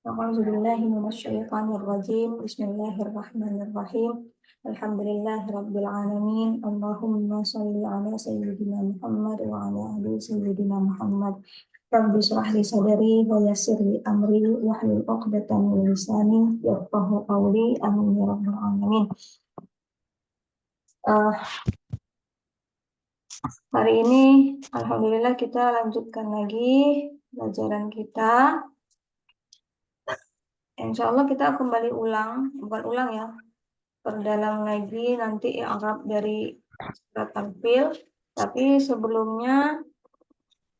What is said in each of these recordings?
A'udzubillahi minasyaitonirrajim. Bismillahirrahmanirrahim. Alhamdulillahirabbil alamin. Allahumma shalli ala sayyidina Muhammad wa ala ali sayyidina Muhammad. Rabbi shrah li sadri wa yassir li amri wahlul 'uqdatam min lisani yafqahu qawli. Amin ya rabbal alamin. Eh, Hari ini alhamdulillah kita lanjutkan lagi pelajaran kita. Insya Allah kita kembali ulang, bukan ulang ya, perdalam lagi nanti i'rab dari surat Al-Fil. Tapi sebelumnya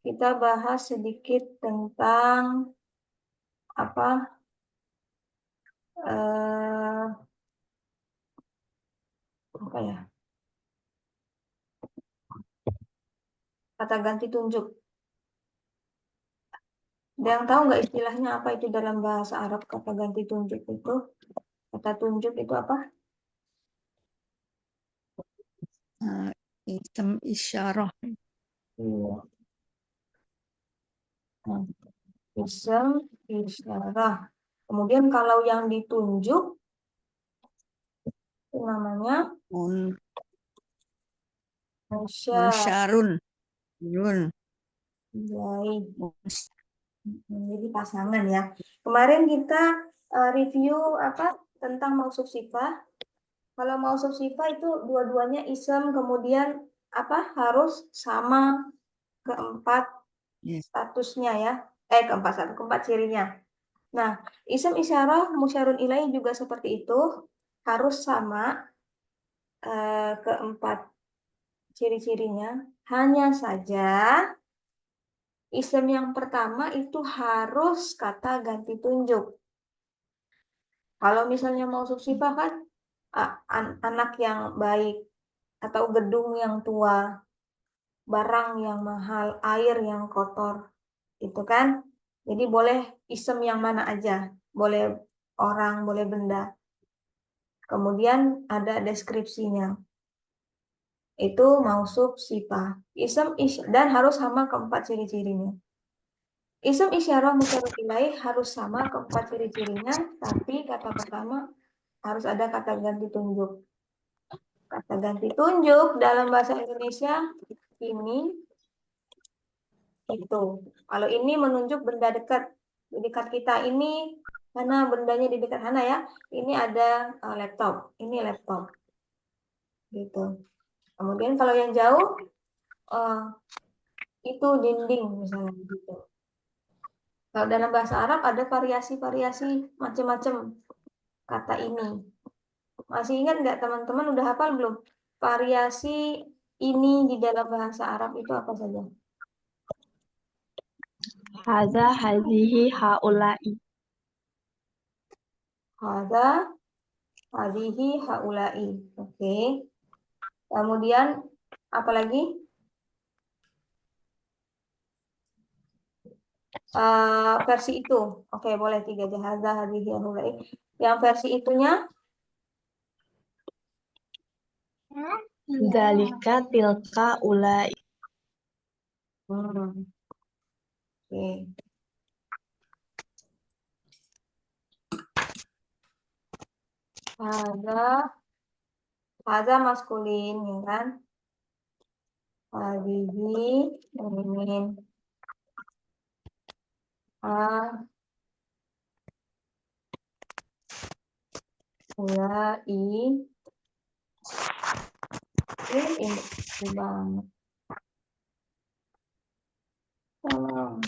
kita bahas sedikit tentang apa apa ya, kata ganti tunjuk. Ada yang tahu nggak istilahnya apa itu dalam bahasa Arab kata ganti tunjuk itu? Kata tunjuk itu apa? Isim isyarah. Iya. Nah, isim isyarah. Kemudian kalau yang ditunjuk itu namanya Musyarun. Yun. Baik. Jadi pasangan ya. Kemarin kita review apa tentang mausuf sifat. Kalau mausuf sifat itu dua-duanya isem, kemudian apa harus sama keempat statusnya ya. Keempat cirinya. Nah, isem isyarah musyarun ilaih juga seperti itu, harus sama keempat ciri-cirinya. Hanya saja isem yang pertama itu harus kata ganti tunjuk. Kalau misalnya mausuf sifat kan anak yang baik atau gedung yang tua, barang yang mahal, air yang kotor, itu kan. Jadi boleh isem yang mana aja, boleh orang, boleh benda. Kemudian ada deskripsinya. Itu mausuf sifat. Dan harus sama keempat ciri-cirinya. Isem isyarah musyarraf ilaih harus sama keempat ciri-cirinya, tapi kata pertama harus ada kata ganti tunjuk. Kata ganti tunjuk dalam bahasa Indonesia ini itu. Kalau ini menunjuk benda dekat. Di dekat kita ini karena bendanya di dekat sana ya. Ini ada laptop. Ini laptop. Gitu. Kemudian kalau yang jauh itu dinding misalnya gitu. Kalau dalam bahasa Arab ada variasi-variasi macam-macam kata ini. Masih ingat nggak teman-teman, udah hafal belum? Variasi ini di dalam bahasa Arab itu apa saja? Hadza, hadhihi, haula'i. Hadza, hadhihi, haula'i. Oke. Kemudian apa lagi? Versi itu. Oke, boleh 3 aja. Hadza, hadhihi, haula'i. Yang versi itunya? Dzalika, tilka, ulai. Oke. Hadza maskulin, ya kan? Hadhihi feminin. Ulai. Ini banget. Tolong.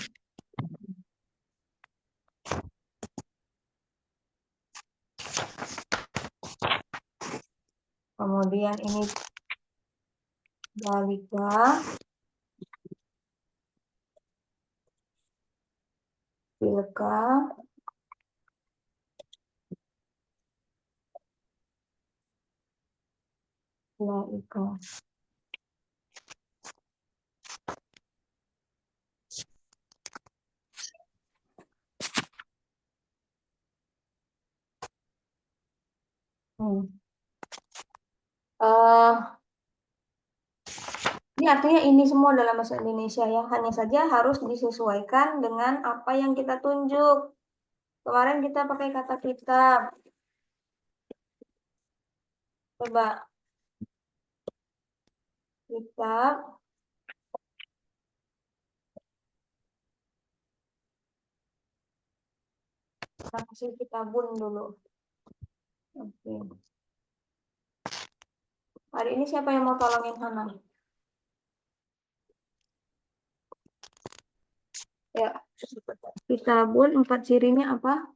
Kemudian ini balika, tilka, laika. Ini artinya ini semua dalam bahasa Indonesia ya. Hanya saja harus disesuaikan dengan apa yang kita tunjuk. Kemarin kita pakai kata kitab. Coba. Kitab. Kita kasih kitabun dulu. Oke. Hari ini siapa yang mau tolongin Hana? Ya. Kitabun 4 cirinya apa?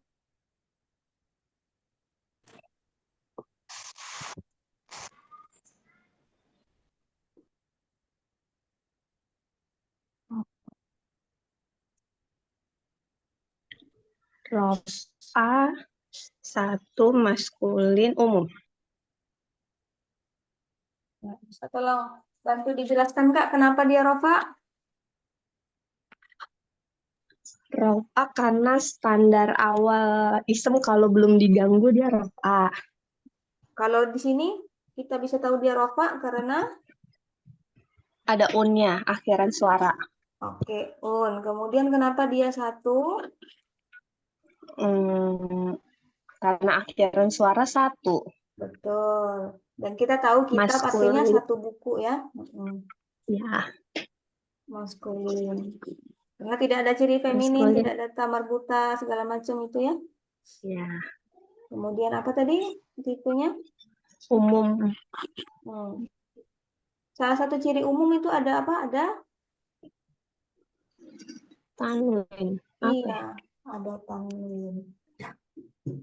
Rofa satu maskulin umum. Ya, bisa tolong bantu dijelaskan Kak, kenapa dia rofa? Rofa karena standar awal isem kalau belum diganggu dia rofa. Kalau di sini kita bisa tahu dia rofa karena Ada unnya akhiran suara. oke, un. Kemudian kenapa dia satu? Karena akhiran suara satu. Betul. Dan kita tahu kitab artinya Maskulin. satu buku ya. Ya, Maskulin. Karena tidak ada ciri feminin, maskulin. tidak ada tamar buta, segala macam itu ya. Ya, Kemudian apa tadi tipenya? umum. Salah satu ciri umum itu ada apa? Ada? Tanwin. Iya, ada tanwin.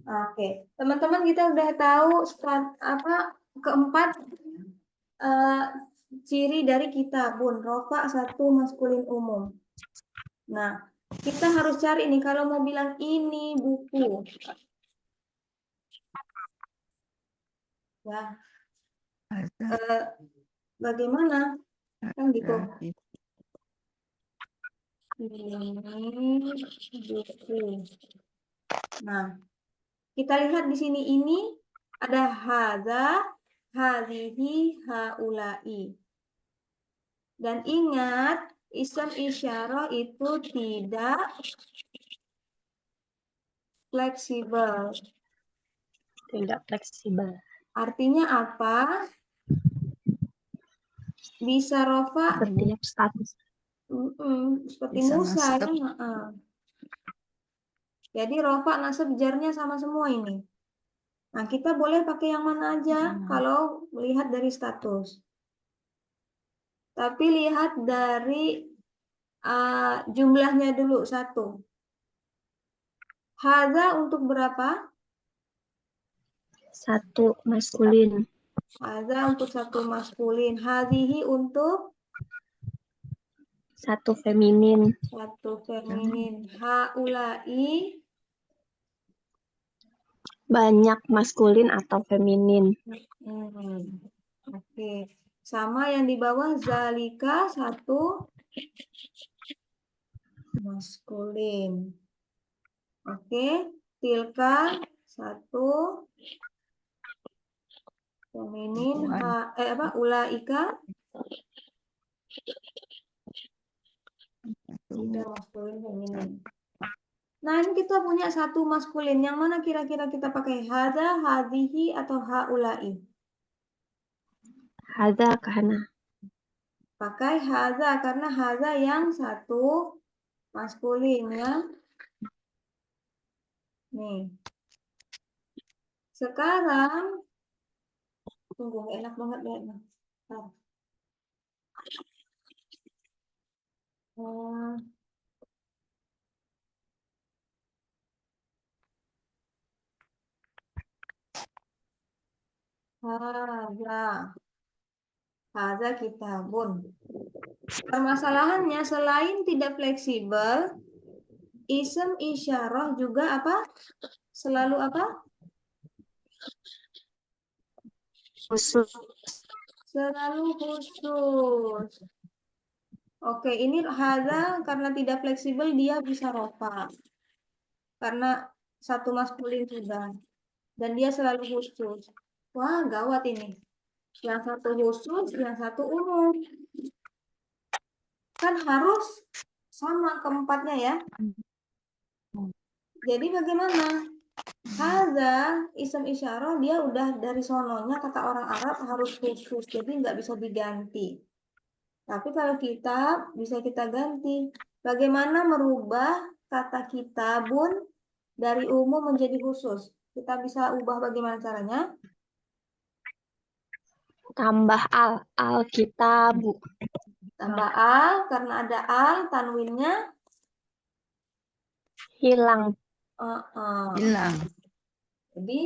Oke, teman-teman kita udah tahu apa keempat ciri dari kitabun, rofa satu maskulin umum. Nah, kita harus cari nih kalau mau bilang ini buku. Ya, bagaimana? Kan gitu. Ini buku. Nah, kita lihat di sini ini ada hadza, hadhihi, haulai. Dan ingat, isim isyarah itu tidak fleksibel. Tidak fleksibel. Artinya apa? Bisa rofa Setiap status. seperti Bisa Musa nasab. ya. Jadi rofa nasab jarnya sama semua ini. Nah, kita boleh pakai yang mana aja kalau melihat dari status. Tapi lihat dari jumlahnya dulu satu. Hadza untuk berapa? Satu maskulin. Hadza untuk satu maskulin. Hadhihi untuk Satu feminin. satu feminin. Haulai Banyak maskulin atau feminin. Oke. Sama yang di bawah zalika satu maskulin. Oke. Tilka satu feminin. Ulaika tiga maskulin feminin. Nah, ini kita punya satu maskulin. Yang mana kira-kira kita pakai? Hadza, hadhihi, atau haulai? Hadza karena Pakai hadza karena hadza yang satu maskulin ya. Nih. Sekarang tunggu, gak enak banget deh. Hadza kitabun. Permasalahannya selain tidak fleksibel, isim isyarah juga apa? Selalu apa? khusus. Selalu khusus. Oke, ini hadza karena tidak fleksibel dia bisa rofa. Karena satu maskulin sudah. Dan dia selalu khusus. Wah, gawat ini. Yang satu khusus, yang satu umum. Kan harus sama keempatnya ya. Jadi bagaimana? Hadza isim isyarah dia udah dari sononya kata orang Arab harus khusus, jadi nggak bisa diganti. Tapi kalau kitab bisa kita ganti. Bagaimana merubah kata kitabun dari umum menjadi khusus? Kita bisa ubah bagaimana caranya? Tambah alkitabu. Tambah al, karena ada al, tanwinnya Hilang. Hilang. Jadi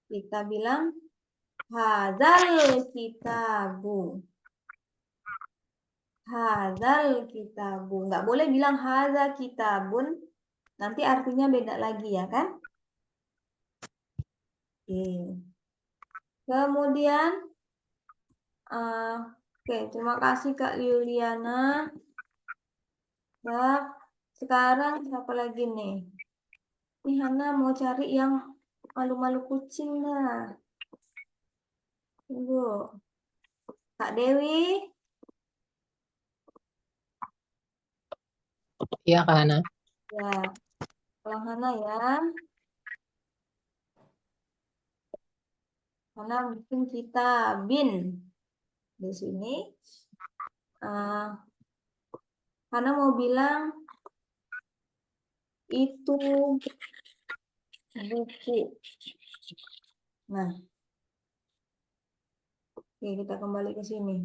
kita bilang hadzal kitabu. Hadzal kitabu. Nggak boleh bilang hadza kitabun. Nanti artinya beda lagi ya kan? Oke. Kemudian, oke, terima kasih Kak Yuliana. Ya, sekarang siapa lagi nih? Ini Hana mau cari yang malu-malu kucing lah. Tunggu. Kak Dewi, Iya, Kak Hana. ya, tolong Hana ya. Hana bikin kita bin di sini. eh Hana mau bilang itu buku. Nah, oke, kita kembali ke sini.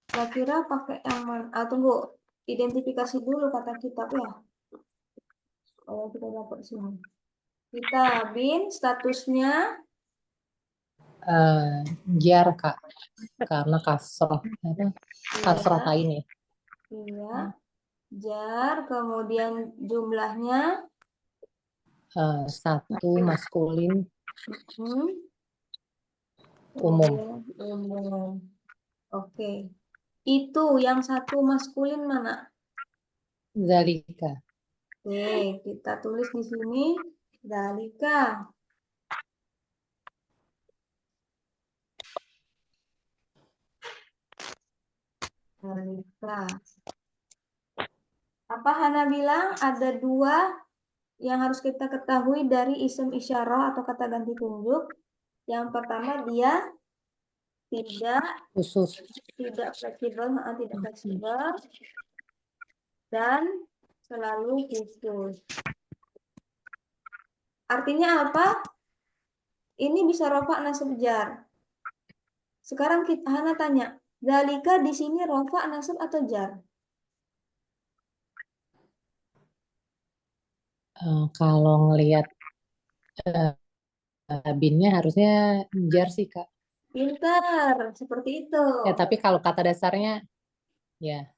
Kira-kira pakai yang mana? Tunggu, identifikasi dulu kata kitab ya. Oh, kita dapat sini. Kita bin statusnya Jar, Kak. Karena kasroh. Kasroh iya, ini. iya, jar, kemudian jumlahnya Satu maskulin hmm, umum. umum. Oke. Itu yang satu maskulin mana? Zalika. Oke, kita tulis di sini Dalika. Dalika. Apa Hana bilang ada dua yang harus kita ketahui dari isim isyarah atau kata ganti tunjuk. Yang pertama dia tidak Khusus. tidak fleksibel dan selalu khusus. Artinya apa? Ini bisa rofa nasab jar. Sekarang kita Hana tanya, Zalika di sini rofa nasab atau jar? Kalau ngelihat binnya harusnya jar sih, Kak. Pinter, seperti itu. Ya, tapi kalau kata dasarnya, ya.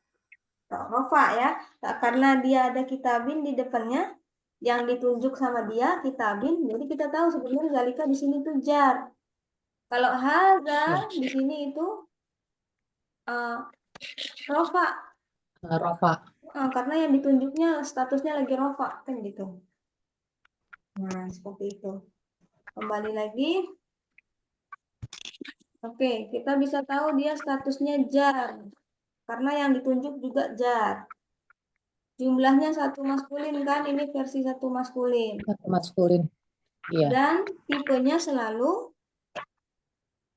Rofa ya, karena dia ada kitabin di depannya, yang ditunjuk sama dia kitabin, jadi kita tahu sebenarnya Zalika di sini tuh jar. Kalau haza Ya. di sini itu rofa, Rofa. karena yang ditunjuknya statusnya lagi rofa kan gitu. Nah seperti itu. Kembali lagi. Oke, kita bisa tahu dia statusnya jar karena yang ditunjuk juga jar. Jumlahnya satu maskulin kan, ini versi satu maskulin. Maskulin. Iya. Dan tipenya selalu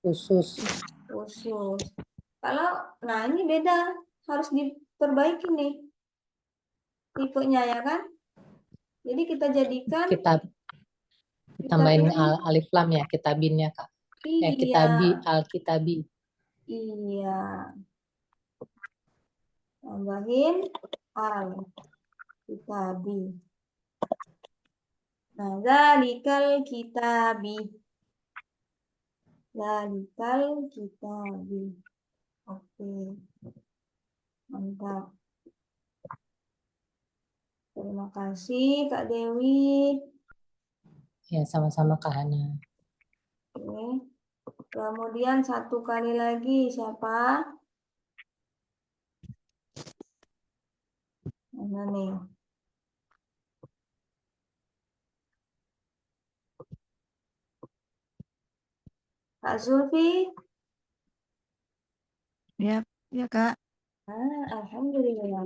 Khusus. khusus. Kalau, nah ini beda, harus diperbaiki nih tipenya ya kan. Jadi kita jadikan Kita kitab tambahin ini, alif lam ya, kitabinnya, Kak. iya, Alkitabi. iya, tambahin al kitabi. Nah, zalikal kitabi. Zalikal kitabi. Oke, mantap. Terima kasih Kak Dewi. Ya, sama-sama, Kak Hana. Oke. Kemudian satu kali lagi siapa? Mana nih? Kak Zulfi? Ya, ya Kak. Alhamdulillah.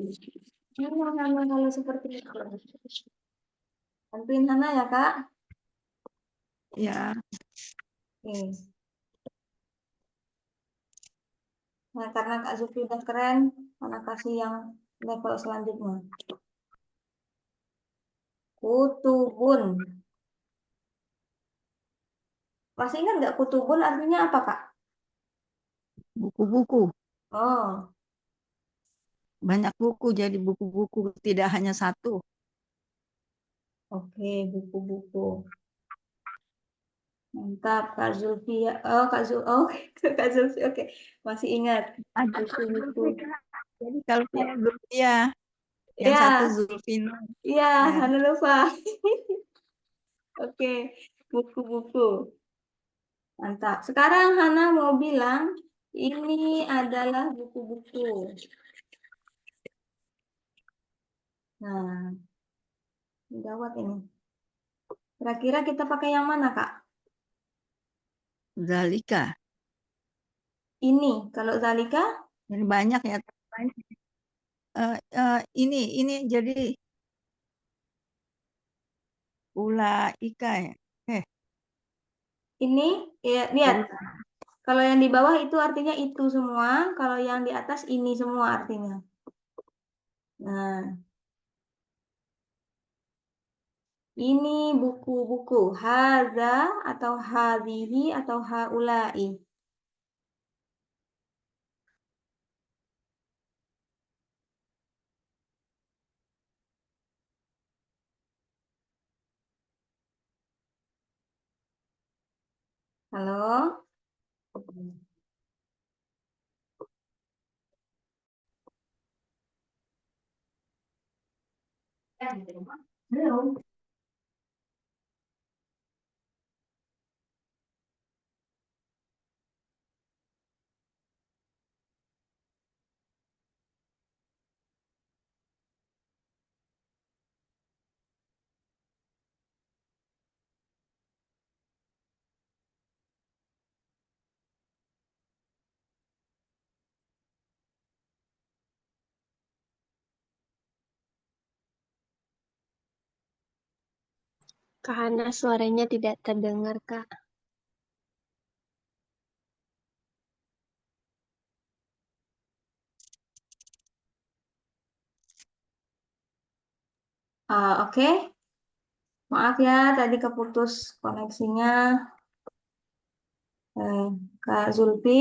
Hana kalau seperti itu. Bantuin Hana ya, Kak. Ya, Oke. Nah, karena Kak Zulfi udah keren, Hana kasih yang level selanjutnya. Kutubun. Masih ingat nggak kutubun artinya apa, Kak? buku-buku. Oh, Banyak buku, jadi buku-buku tidak hanya satu. oke, buku-buku. Mantap, Kak Zulfi ya. Oh, Kak Zul, oh, Kak Zulfi, oke. Masih ingat Ada buku-buku. Zulfi, Kak. Jadi kalau Ya, saya Zulfia, yang satu ya, Zulfina. iya, Ya, Hana lupa. Oke, buku-buku. Mantap. Sekarang Hana mau bilang ini adalah buku-buku. Nah, gawat ini. Kira-kira kita pakai yang mana, Kak? Zalika. Ini, kalau Zalika, Ini banyak ya. Ini jadi Ulaika ya. Eh, ini, ya, lihat. Ula. Kalau yang di bawah itu artinya itu semua, kalau yang di atas ini semua artinya. Nah, ini buku-buku. Haza atau hadhihi atau haulai. Halo? Halo? Kak Hana suaranya tidak terdengar, Kak. Oke. Maaf ya, tadi keputus koneksinya. Kak Zulfi.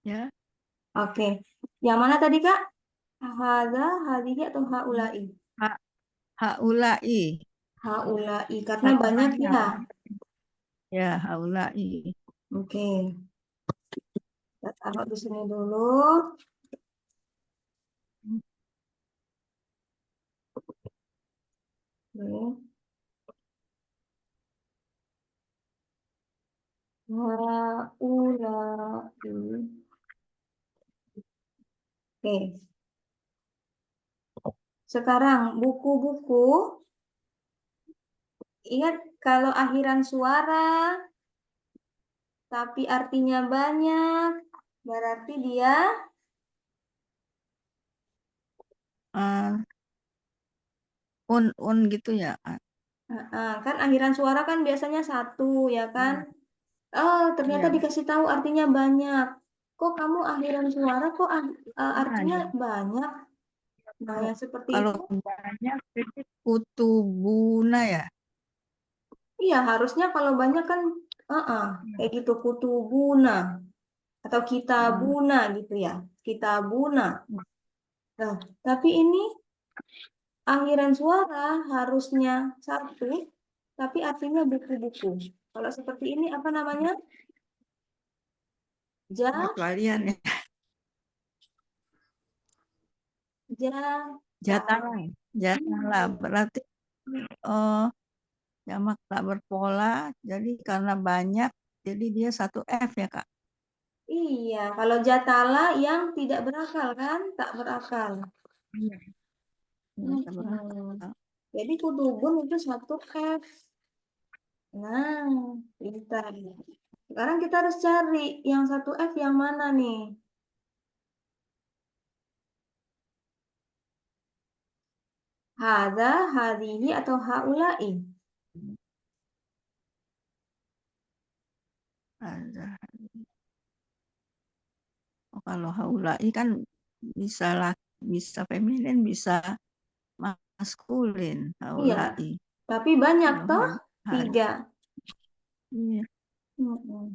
Ya, Oke. Yang mana tadi, Kak? Hada, hadihi atau haulai? ha, haulai. Haulai, karena Karena banyak banyak. ya. Ya, haulai. Oke. Kita taruh di sini dulu. Oke. Haulai. Oke. Sekarang buku-buku. Ingat kalau akhiran suara tapi artinya banyak, berarti dia Eh, gitu ya. kan akhiran suara kan biasanya satu ya kan? Ya, Oh, ternyata ya, dikasih tahu artinya banyak. Kok kamu akhiran suara kok artinya banyak. banyak? Nah, Kalau yang seperti kalau itu, banyak jadi kutubuna ya. iya harusnya kalau banyak kan, kayak gitu kutubuna atau Hmm. kitabuna gitu ya, kitabuna. Nah, tapi ini akhiran suara harusnya satu, tapi artinya buku-buku. Kalau seperti ini apa namanya? Ja, Ini kalian ya. ja, Jatala. Jatala berarti eh jamak tak berpola. Jadi karena banyak, jadi dia satu F ya Kak. Iya, kalau jatala yang tidak berakal kan, tak berakal. Iya. Iya, tak Mm-mm. berakal. Jadi kudubun itu satu F. Nah, pintar. Sekarang kita harus cari yang satu F yang mana nih? Hadza, hadhihi, atau haula'i? Hadza. Oh, kalau haula'i kan bisa bisa feminin, bisa maskulin. Iya, Haula'i. tapi banyak Kalau toh? 3. iya, Mm-mm.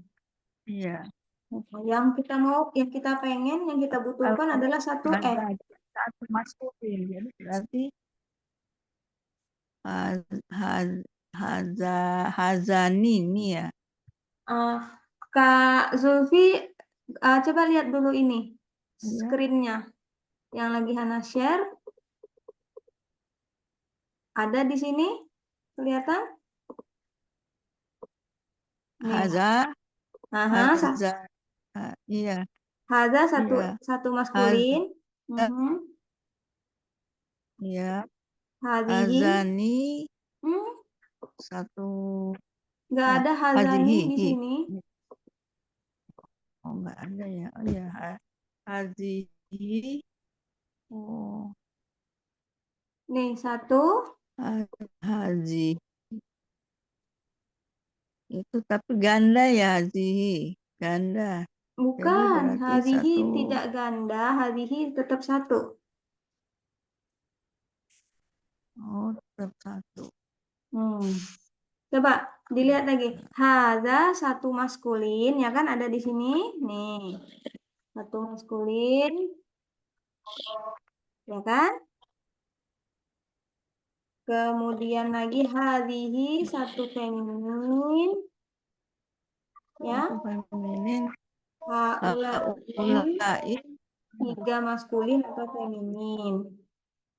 iya. Yang kita pengen, yang kita butuhkan Kalau adalah satu F. hadza satu maskulin, jadi berarti hazani nih ya. Kak Zulfi, coba lihat dulu ini Iya. screen-nya yang lagi Hana share. Ada di sini, kelihatan? Nih. Haza, Aha, haza, iya, Hadza iya, satu maskulin. Mhm. iya. Hadhihi. Hazani Hmm, satu. nggak Oh, ada hazani di sini. Oh, nggak ada ya. Oh ya, hazihi. Oh, Nih, satu. hazi. Itu tapi ganda ya, hazihi. Ganda. Jadi Bukan, berarti hadhihi satu. tidak ganda, hadhihi tetap satu. Oh, tetap satu. Coba dilihat lagi. Hadza satu maskulin, ya kan ada di sini. Nih, satu maskulin, ya kan? Kemudian lagi hadhihi satu feminin, ya. Satu feminin. Haula'i 3 maskulin atau feminin.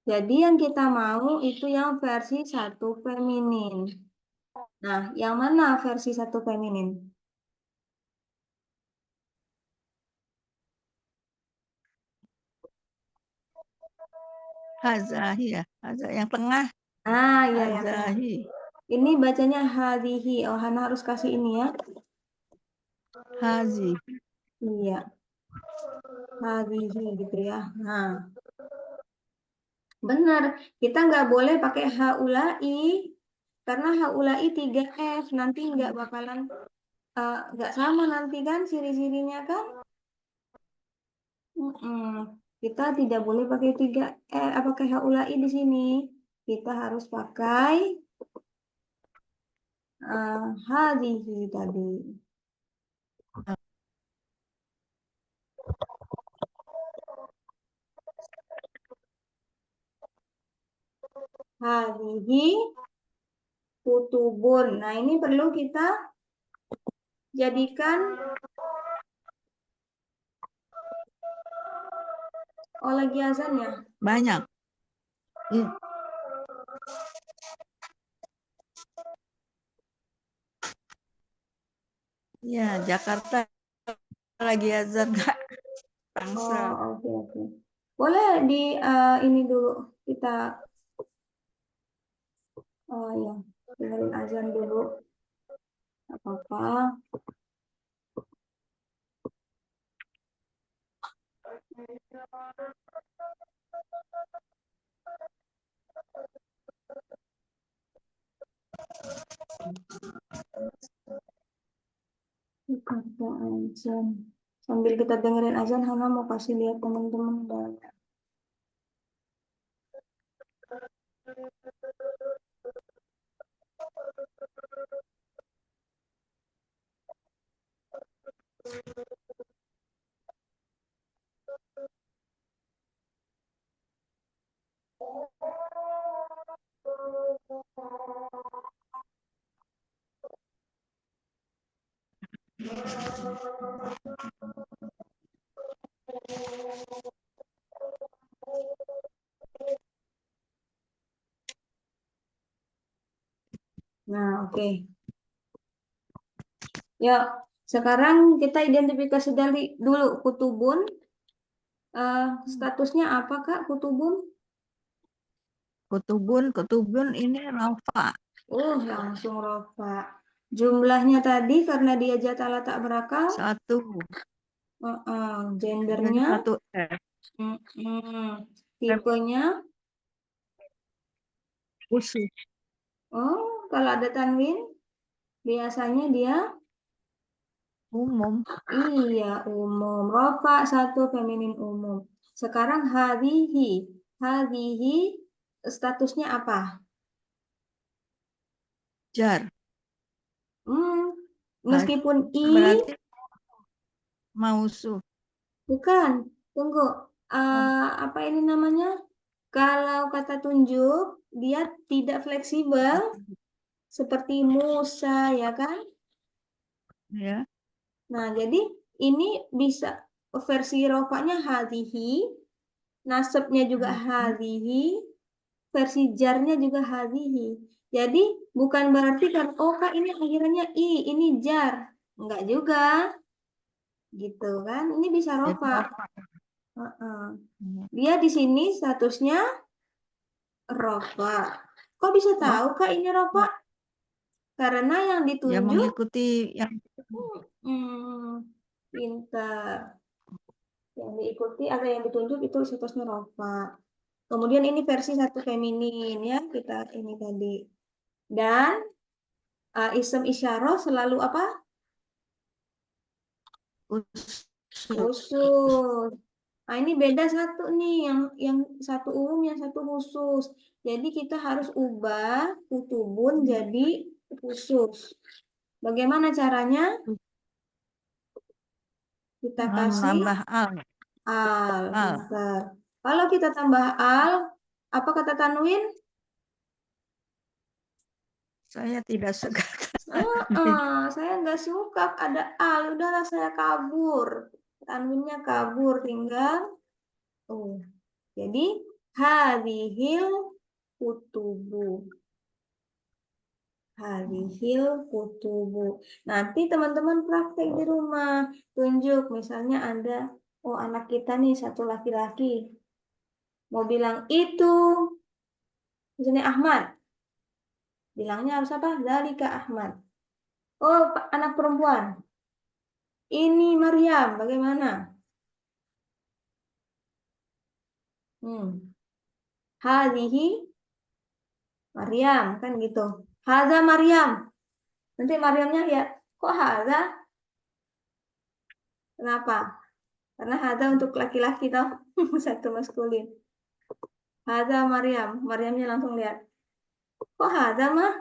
Jadi yang kita mau itu yang versi satu feminin. Nah, yang mana versi satu feminin? Hazahi ya. Yang tengah. Iya yang tengah. Hazahi. Ini bacanya hadhihi. Oh, Hana harus kasih ini ya. Hazi. Iya. Hadhihi gitu ya. Nah, benar. Kita nggak boleh pakai haula'i. Karena haula'i 3F. Nanti nggak bakalan, nggak sama nanti kan ciri-cirinya kan. Kita tidak boleh pakai 3F, pakai haula'i di sini. Kita harus pakai hadhihi tadi. Hadhihi kutubun. Nah, ini perlu kita jadikan lagi azan ya. Banyak. Iya, Jakarta lagi azan, Kak. Tangsel. Oke. Boleh di ini dulu kita ya, dengerin azan dulu. Gak apa-apa. Jakarta azan. Sambil kita dengerin azan, Hana mau kasih lihat teman-teman. Nah, oke. Ya, sekarang kita identifikasi dulu kutubun. Statusnya apa, Kak, kutubun? Kutubun ini rafa. Langsung rofa. Jumlahnya tadi karena dia jata letak berakal, 1. Jadi gendernya, 1 F. tipenya, Khusus. kalau ada tanwin, biasanya dia Umum. iya umum. Rofa 1 feminin umum. Sekarang hadhihi. Hadhihi statusnya apa? Jar. Meskipun i, Berarti mausuh. bukan. Tunggu. Apa ini namanya? Kalau kata tunjuk, dia tidak fleksibel seperti Musa, ya kan? Ya. Nah, jadi ini bisa versi rofanya hadhihi, nasabnya juga hadhihi, versi jarnya juga hadhihi. Jadi bukan berarti kan kak ini akhirannya i, ini jar. Enggak juga. Gitu kan? Ini bisa Jadi rofa. rofa. Dia di sini statusnya rofa. Kok bisa tahu kak ini rofa? Karena yang Ya ditunjuk mengikuti yang pintar. Yang diikuti atau yang ditunjuk itu statusnya rofa. Kemudian ini versi 1 feminin ya, kita ini tadi. Dan isem isyarah selalu apa? khusus. Khusus. Nah, ini beda satu nih, yang satu umum, yang satu khusus. Jadi kita harus ubah kutubun jadi khusus. Bagaimana caranya? Kita kasih Menambah al. al. Pintar. Kalau kita tambah al, apa kata tanwin? Saya tidak suka. Saya nggak suka ada al. Udahlah saya kabur. Tanwinnya kabur, tinggal. Jadi hadhil kutubu. Hadhil kutubu. Nanti teman-teman praktek di rumah. Tunjuk, misalnya ada, anak kita nih satu laki-laki. Mau bilang itu, misalnya Ahmad. Bilangnya harus apa? Zalika Ahmad. Anak perempuan. Ini Maryam, bagaimana? Hadhihi Maryam, kan gitu. Hadza Maryam. Nanti Maryamnya lihat, kok hadza? Kenapa? Karena hadza untuk laki-laki toh, satu maskulin. Hadza Maryam, Maryamnya langsung lihat. Kok hadza mah?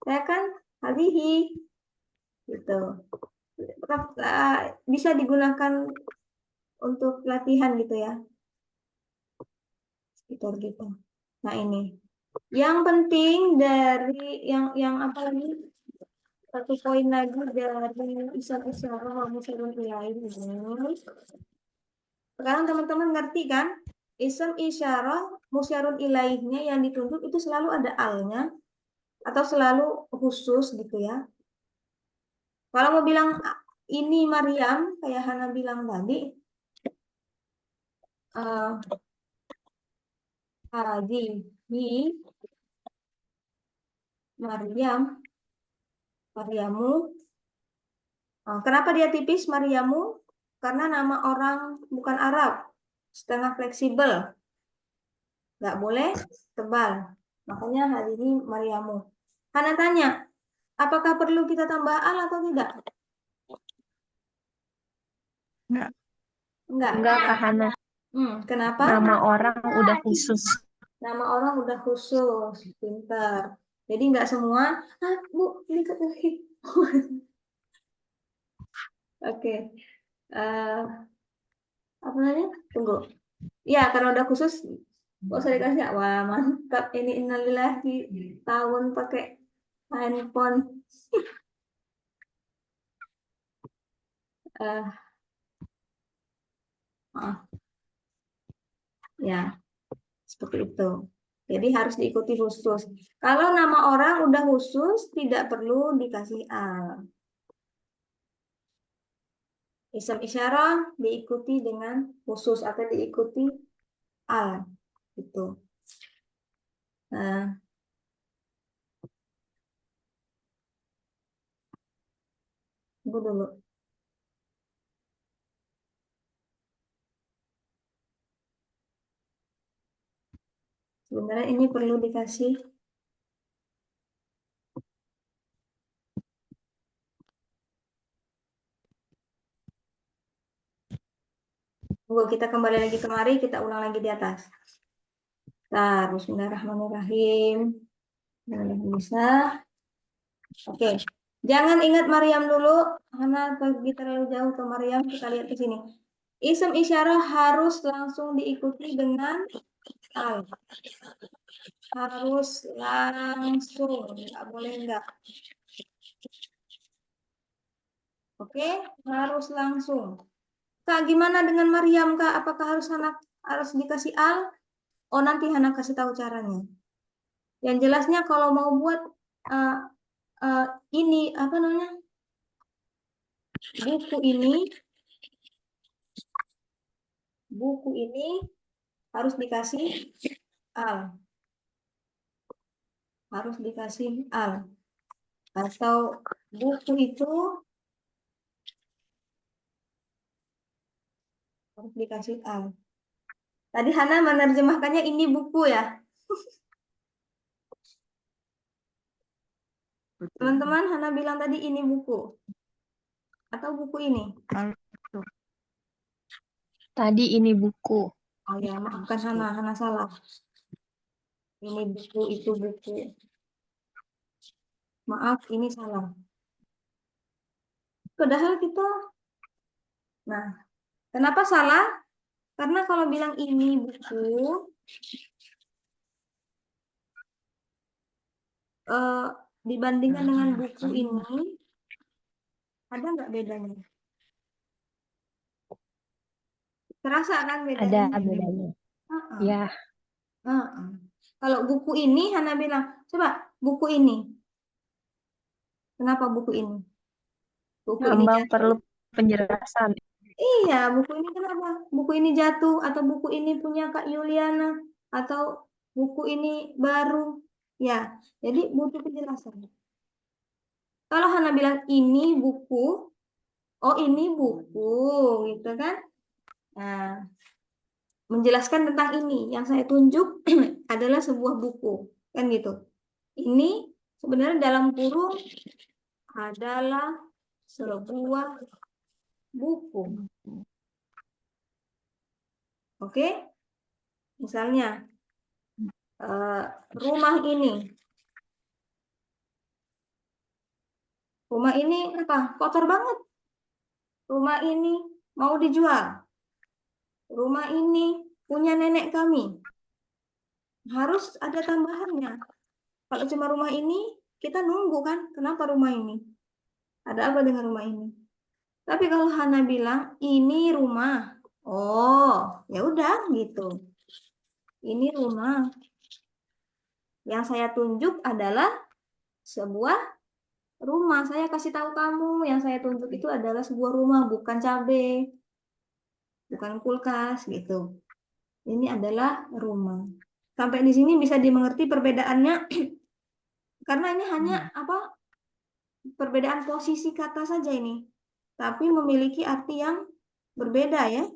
Saya kan hadhihi. Gitu. Bisa digunakan untuk latihan gitu ya. Sekitar gitu. Nah, ini. Yang penting dari yang apa lagi? Satu poin lagi dari isam isyarah wa musyarun ilaih ini. Sekarang teman-teman ngerti kan? Isam isyarah musyarun ilaihnya yang ditunjuk itu selalu ada alnya atau selalu khusus gitu ya. Kalau mau bilang ini Maryam kayak Hana bilang tadi, hi Maryam, Maryamu. Kenapa dia tipis Maryamu? Karena nama orang bukan Arab, setengah fleksibel, nggak boleh tebal. Makanya hari ini Maryamu. Hana tanya, apakah perlu kita tambah al atau tidak? Enggak. Enggak, Kak Hana. Kenapa? Nama orang udah khusus. Nama orang udah khusus, pintar. Jadi nggak semua, Bu, ini ketahui. Oke. Apa namanya? Tunggu. Ya, karena udah khusus, kok saya dikasih, wah mantap ini innalillahi tahun pakai handphone. Ya, seperti itu. Jadi harus diikuti khusus. Kalau nama orang udah khusus, tidak perlu dikasih al. Isam isyarah diikuti dengan khusus atau diikuti al. Gitu. Nah, Tunggu dulu. Sebenarnya ini perlu dikasih tunggu, kita kembali lagi kemari, kita ulang lagi di atas. Nah, bismillahirrahmanirrahim. Bisa. Oke. Jangan ingat Maryam dulu, karena pergi terlalu jauh ke Maryam, kita lihat ke sini. Isem isyarah harus langsung diikuti dengan al. Harus langsung, nggak boleh enggak. Oke, harus langsung. Kak, gimana dengan Maryam, Kak? Apakah harus dikasih al? Oh, nanti Hana kasih tahu caranya. Yang jelasnya kalau mau buat uh, ini apa namanya? Buku ini harus dikasih al. Harus dikasih al. Atau buku itu harus dikasih al. Tadi Hana menerjemahkannya ini buku ya. Teman-teman, Hana bilang tadi ini buku. Atau buku ini. Tadi ini buku. Oh ya, maafkan Hana salah. Ini buku, itu buku. Maaf, ini salah. Padahal kita, nah, kenapa salah? Karena kalau bilang ini buku, dibandingkan dengan buku ini, ada nggak bedanya? Terasa kan bedanya? Ada bedanya. Uh-uh. Ya, Kalau buku ini, Hana bilang, coba buku ini. Kenapa buku ini? Buku ini Ambang jatuh. perlu penjelasan. Iya, buku ini kenapa? Buku ini jatuh, atau buku ini punya Kak Yuliana, atau buku ini baru. Ya, jadi butuh penjelasan. Kalau Hana bilang ini buku, oh ini buku, gitu kan? Nah, menjelaskan tentang ini, yang saya tunjuk adalah sebuah buku, kan gitu. Ini sebenarnya dalam kurung adalah sebuah buku. Oke? Misalnya, rumah ini. Rumah ini apa? Kotor banget. Rumah ini mau dijual. Rumah ini punya nenek kami. Harus ada tambahannya. Kalau cuma rumah ini, kita nunggu kan, kenapa rumah ini? Ada apa dengan rumah ini? Tapi kalau Hana bilang, ini rumah. Oh, ya udah gitu. Ini rumah. Yang saya tunjuk adalah sebuah rumah. Saya kasih tahu kamu, yang saya tunjuk itu adalah sebuah rumah, bukan cabai, bukan kulkas gitu. Ini adalah rumah. Sampai di sini bisa dimengerti perbedaannya karena ini hanya apa? Perbedaan posisi kata saja ini. Tapi memiliki arti yang berbeda ya.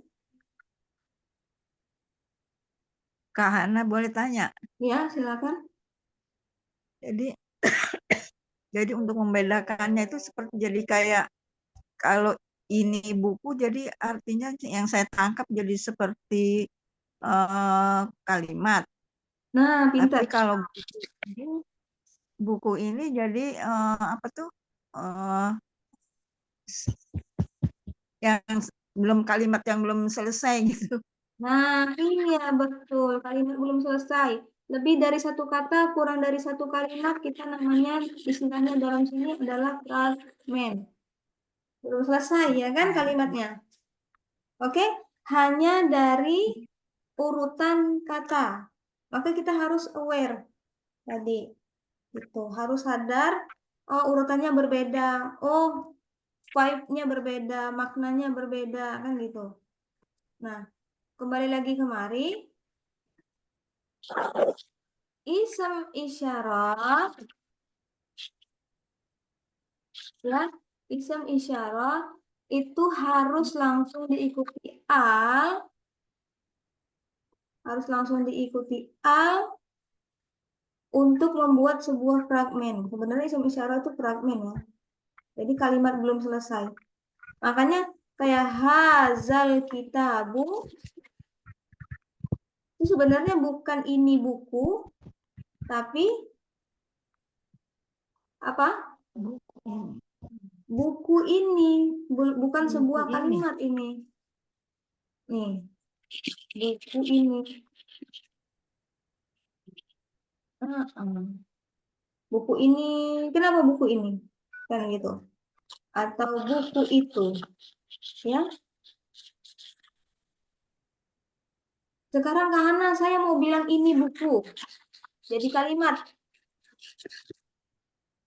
Kak Hana boleh tanya? Ya, silakan. Jadi jadi untuk membedakannya itu seperti jadi kayak kalau ini buku jadi artinya yang saya tangkap jadi seperti kalimat. Nah, pintar. Tapi kalau buku ini jadi apa tuh yang belum kalimat yang belem selesai gitu. Nah, iya betul. Kalimat belum selesai. Lebih dari satu kata, kurang dari satu kalimat, kita namanya istilahnya dalam sini adalah fragmen. Belum selesai ya kan kalimatnya. Oke, hanya dari urutan kata. Maka kita harus aware tadi. Gitu. Harus sadar, oh urutannya berbeda. Oh, vibe-nya berbeda, maknanya berbeda, kan gitu. Nah, kembali lagi kemari. Isem isyarat ya, Isem isyarah itu harus langsung diikuti al, untuk membuat sebuah fragmen. Sebenarnya isem isyarah itu fragmen ya. Jadi kalimat belum selesai. Makanya kayak hazal kitabu itu sebenarnya bukan ini buku, tapi apa? Buku ini, bukan Buku sebuah ini. kalimat ini. Nih, buku ini. Buku ini, kenapa buku ini? Kan gitu. Atau buku itu. Ya. Sekarang Kak Hana, saya mau bilang ini buku. Jadi kalimat.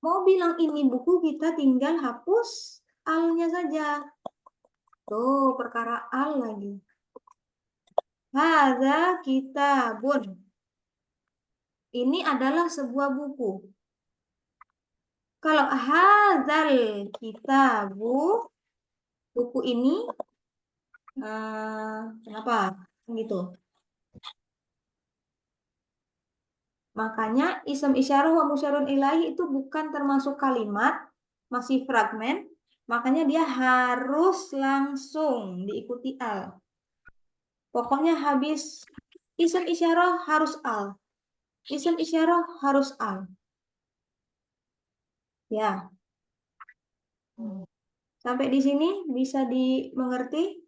Mau bilang ini buku, kita tinggal hapus alnya saja. Tuh, perkara al lagi. Hadza kitabun. Ini adalah sebuah buku. Kalau hadzal kitabu, buku ini, kenapa? Gitu. Makanya isem isyarah wa musyarun ilahi itu bukan termasuk kalimat, masih fragmen. Makanya dia harus langsung diikuti al. Pokoknya habis isem isyarah harus al. Isem isyarah harus al. Ya. Sampai di sini bisa dimengerti?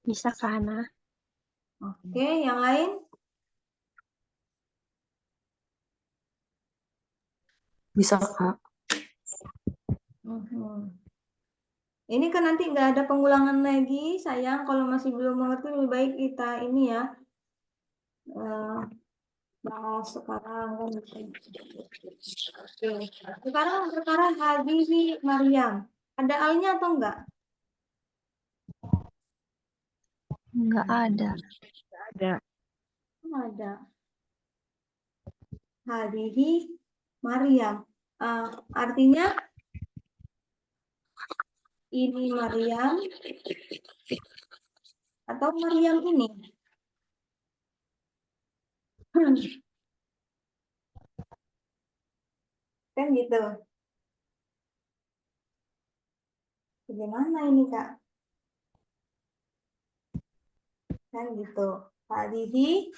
Bisa Kak Hana? Oke, yang lain? Bisa Kak. Ini kan nanti nggak ada pengulangan lagi, sayang. Kalau masih belum mengerti, lebih baik kita ini ya. Bahas sekarang kan. Oke. Sekarang perkara Hadihi Maryam. Ada alnya atau enggak? Nggak ada. Ada. Ada. Hadihi Maryam. Artinya ini Maryam atau Maryam ini. Kan gitu. Bagaimana ini Kak? Kan gitu. Hadihi